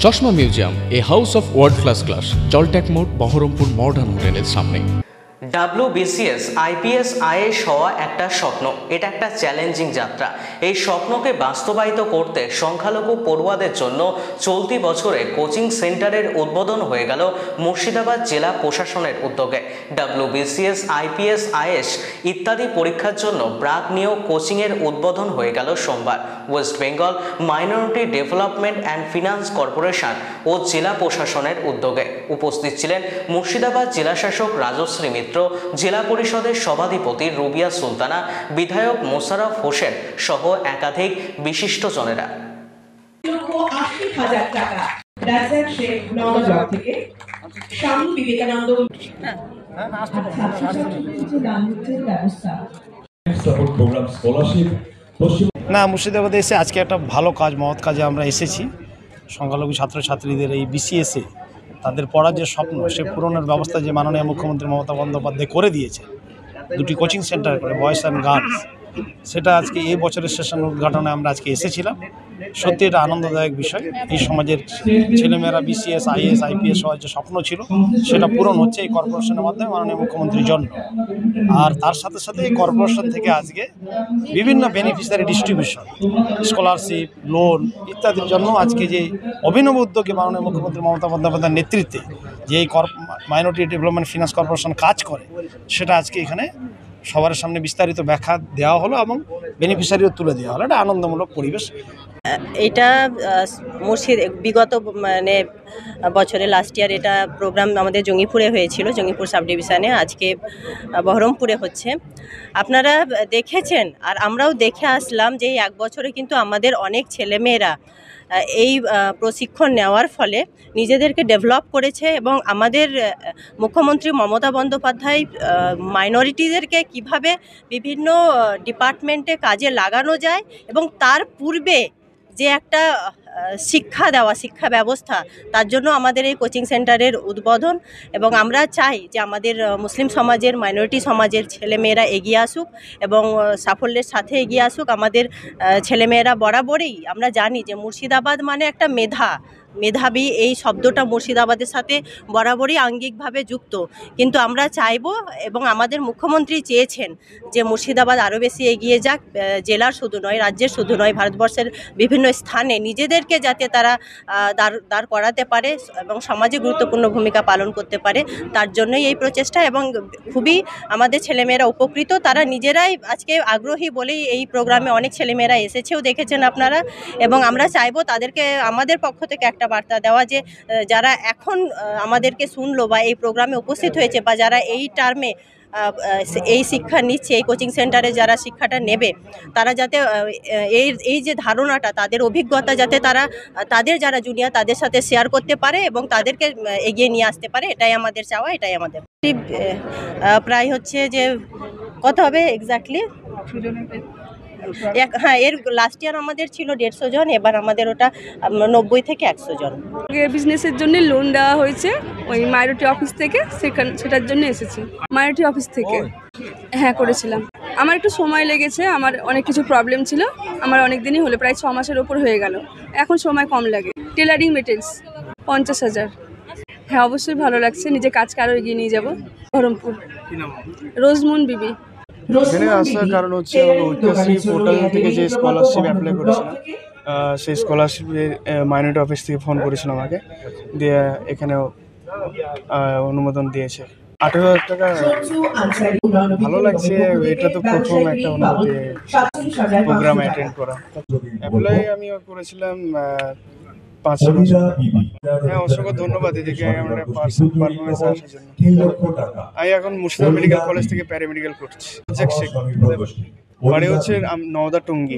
চশমা museum, a house of world class, জলট্যাক মোড়, বহরমপুর মডার্ন হোটেলের সামনে। WBCS IPS IAS হওয়া একটা স্বপ্ন, এটা একটা চ্যালেঞ্জিং যাত্রা। এই স্বপ্নকে বাস্তবায়িত করতে সংখ্যালঘু পড়ুয়াদের জন্য চলতি বছরে কোচিং সেন্টারের উদ্বোধন হয়ে গেল মুর্শিদাবাদ জেলা প্রশাসনের উদ্যোগে। WBCS IPS IAS ইত্যাদি পরীক্ষার জন্য প্রাক নিয়োগ কোচিংয়ের উদ্বোধন হয়ে গেল সোমবার। West Bengal Minority Development and Finance Corporation ও জেলা প্রশাসনের উদ্যোগে। উপস্থিত ছিলেন মুর্শিদাবাদ জেলাশাসক রাজশ্রী মিত্র, জেলা পরিষদের সভাধিপতি রুবিয়া সুলতানা, বিধায়ক মোশাররফ হোসেন সহ একাধিক বিশিষ্টজনেরা। না, মুর্শিদাবাদে এসে আজকে একটা ভালো কাজ, মহৎ কাজে আমরা এসেছি। সংখ্যালঘু ছাত্রছাত্রীদের এই BCSে তাদের পড়ার যে স্বপ্ন, সে পূরণের ব্যবস্থা যে মাননীয় মুখ্যমন্ত্রী মমতা বন্দ্যোপাধ্যায় করে দিয়েছে, দুটি কোচিং সেন্টার করে, বয়েজ অ্যান্ড গার্লস, সেটা আজকে এই বছরের সেশন উদ্ঘাটনে আমরা আজকে এসেছিলাম। সত্যি এটা আনন্দদায়ক বিষয়। এই সমাজের ছেলেমেয়েরা BCS IAS IPS হওয়ার যে স্বপ্ন ছিল, সেটা পূরণ হচ্ছে এই কর্পোরেশনের মাধ্যমে মাননীয় মুখ্যমন্ত্রীর জন্য। আর তার সাথে সাথে এই কর্পোরেশন থেকে আজকে বিভিন্ন বেনিফিশিয়ারি ডিস্ট্রিবিউশন, স্কলারশিপ, লোন ইত্যাদির জন্য আজকে যে অভিনব উদ্যোগে মাননীয় মুখ্যমন্ত্রী মমতা বন্দ্যোপাধ্যায়ের নেতৃত্বে যে এই মাইনরিটি ডেভেলপমেন্ট ফিনান্স কর্পোরেশন কাজ করে, সেটা আজকে এখানে সবার সামনে বিস্তারিত ব্যাখ্যা দেওয়া হলো এবং বেনিফিশিয়ারিও তুলে দেওয়া হলো। এটা আনন্দমূলক পরিবেশ। এটা বিগত বছরে লাস্ট ইয়ার এটা প্রোগ্রাম আমাদের জঙ্গিপুরে হয়েছিল, জঙ্গিপুর সাব ডিভিশনে। আজকে বহরমপুরে হচ্ছে। আপনারা দেখেছেন আর আমরাও দেখে আসলাম যে এই এক বছরে কিন্তু আমাদের অনেক ছেলেমেয়েরা এই প্রশিক্ষণ নেওয়ার ফলে নিজেদেরকে ডেভেলপ করেছে এবং আমাদের মুখ্যমন্ত্রী মমতা বন্দ্যোপাধ্যায় মাইনরিটিদেরকে কিভাবে বিভিন্ন ডিপার্টমেন্টে কাজে লাগানো যায় এবং তার পূর্বে যে একটা শিক্ষা ব্যবস্থা, তার জন্য আমাদের এই কোচিং সেন্টারের উদ্বোধন। এবং আমরা চাই যে আমাদের মুসলিম সমাজের, মাইনরিটি সমাজের ছেলেমেয়েরা এগিয়ে আসুক এবং সাফল্যের সাথে এগিয়ে আসুক। আমাদের ছেলেমেয়েরা বরাবরই আমরা জানি যে মুর্শিদাবাদ মানে একটা মেধাবী, এই শব্দটা মুর্শিদাবাদের সাথে বরাবরই আঙ্গিকভাবে যুক্ত। কিন্তু আমরা চাইব এবং আমাদের মুখ্যমন্ত্রী চেয়েছেন যে মুর্শিদাবাদ আরও বেশি এগিয়ে যাক, জেলার শুধু নয়, রাজ্যের শুধু নয়, ভারতবর্ষের বিভিন্ন স্থানে নিজেদেরকে যাতে তারা দাঁড় করাতে পারে এবং সমাজে গুরুত্বপূর্ণ ভূমিকা পালন করতে পারে, তার জন্যই এই প্রচেষ্টা। এবং খুবই আমাদের ছেলেমেয়েরা উপকৃত, তারা নিজেরাই আজকে আগ্রহী বলেই এই প্রোগ্রামে অনেক ছেলেমেয়েরা এসেছেও, দেখেছেন আপনারা। এবং আমরা চাইব তাদেরকে আমাদের পক্ষ থেকে একটা বার্তা দেওয়া যে যারা এখন আমাদেরকে শুনলো বা এই প্রোগ্রামে উপস্থিত হয়েছে বা যারা এই টার্মে এই শিক্ষা নিচ্ছে, এই কোচিং সেন্টারে যারা শিক্ষাটা নেবে, তারা যাতে এই যে ধারণাটা, তাদের অভিজ্ঞতা যাতে তারা তাদের যারা জুনিয়র তাদের সাথে শেয়ার করতে পারে এবং তাদেরকে এগিয়ে নিয়ে আসতে পারে, এটাই আমাদের চাওয়া, এটাই আমাদের। প্রায় হচ্ছে যে কত হবে এক্স্যাক্টলি, হ্যাঁ, এর লাস্ট ইয়ার আমাদের ছিল 150 জন, এবার আমাদের ওটা 90 থেকে 100 জন। বিজনেসের জন্য লোন দেওয়া হয়েছে ওই মাইনরিটি অফিস থেকে, সেটার জন্য এসেছি। মাইনরিটি অফিস থেকে হ্যাঁ করেছিলাম। আমার একটু সময় লেগেছে, আমার অনেক কিছু প্রবলেম ছিল, আমার অনেক দিনই হলো, প্রায় 6 মাসের ওপর হয়ে গেল, এখন সময় কম লাগে। Tailoring materials 50,000। হ্যাঁ, অবশ্যই ভালো লাগছে, নিজে কাজকে আরও এগিয়ে নিয়ে যাবো। বহরমপুর। রোজমুন বিবি। এখানে আসার কারণ হচ্ছে আমি ঐক্যশ্রী পোর্টাল থেকে যে স্কলারশিপ অ্যাপ্লাই করেছিলাম, সেই স্কলারশিপের মাইনরিটি অফিস থেকে ফোন করেছিল আমাকে, দিয়ে এখানে অনুমোদন দিয়েছে। 18,000 টাকা ভালো লাগছে। এটা তো প্রথম একটা অনুমতি প্রোগ্রাম অ্যাটেন্ড করা। অ্যাপ্লাই আমি করেছিলাম 5 বছর। হ্যাঁ, অসংখ্য ধন্যবাদ এদিকে আমরা পারফরমেন্স আসার জন্য। আমি এখন মুর্শিদাবাদ মেডিকেল কলেজ থেকে প্যারামেডিক্যাল করছি। বাড়ি হচ্ছে নওদা টুঙ্গি।